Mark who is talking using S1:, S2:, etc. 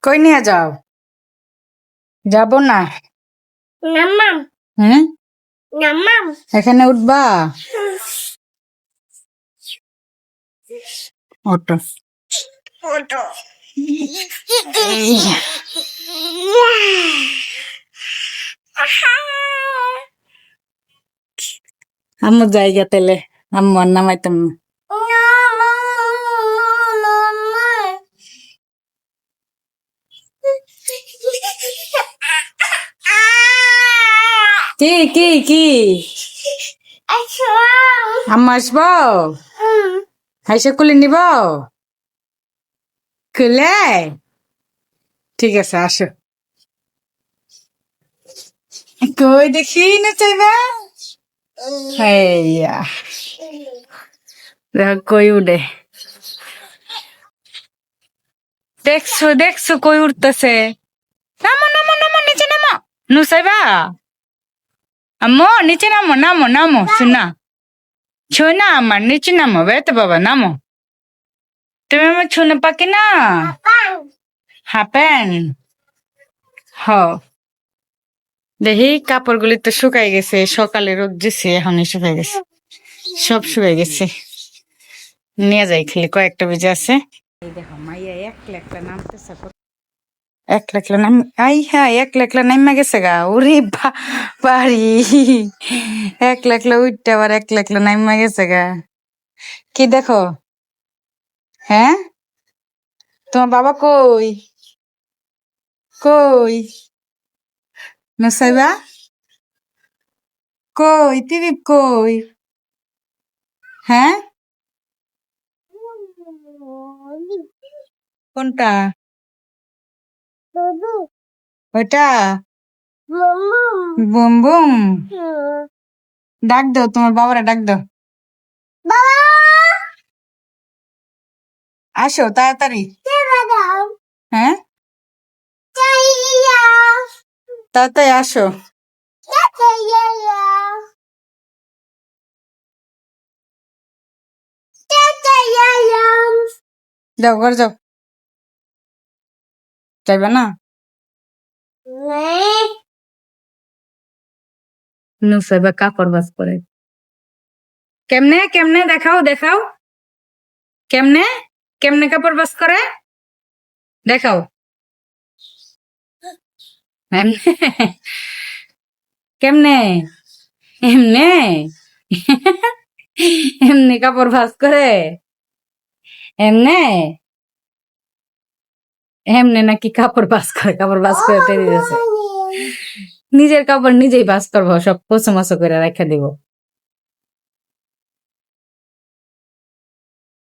S1: কই নিয়ে যাও? যাব না।
S2: নামাম
S1: হুম,
S2: নামাম
S1: এখানে উঠবা? ওঠো।
S2: ফটো
S1: এই, আম্মু জায়গা তেলে আম্মু আর নামাইতাম না। কি কি কি আম্মু আসবো? হাইসে কুলে নিব? কুলে? ঠিক আছে, আসো। কই দেখি না চাইবা? হেইয়া, দেখো কই উড়ে। দেখছো দেখছো কই উঠতেছে? নামো নামো নামো, নিচে নামো। নুসাইবা? আম্মু নিচে নামো নামো নামো, শোনা শোনা আমার, নিচে নামো বেতে বাবা, নামো। তুমি আমার ছোনা পাখি না? হাপেন হ। দেখি কাপড়গুলি তো শুকাই গেছে, সকালে রোদ দিছে, এখনই শুকাই গেছে, সব শুকাই গেছে। নিয়ে যাই, খালি কয়েকটা বেজে আছে। এই দেখো মাইয়া একলা একলা নামতেছে, একলা একলা নাম, আই হ্যাঁ একলা একলা নাইমা গেছে গা। ওরে বাড়ি, একলা একলা উঠতে আবার একলা একলা নাইমা গেছে গা। কি দেখো? হ্যাঁ, তোমার বাবা কই? কই নুসাইবা? কই টিভি কই? হ্যাঁ, কোনটা? ওইটা? বুম বুম, ডাক দাও তোমার বাবারা, ডাক দাও। আসো তাড়াতাড়ি। হ্যাঁ, তাড়াতাড়ি আসো। যাও ঘর যাও, যাইবা না? নুসাইবা কাপড় বাস করে কেমনে কেমনে, দেখাও দেখাও, কেমনে কেমনে কাপড় বাস করে দেখাও। এমনে কেমনে? এমনে এমনি কাপড় ভাঁজ করে? এমনে এমনে নাকি কাপড় ভাঁজ করে? কাপড় ভাঁজ করে টেনে দিয়েছে, নিজের কাপড় নিজেই ভাঁজ করবো, সব পচো মচো করে রেখে দিব।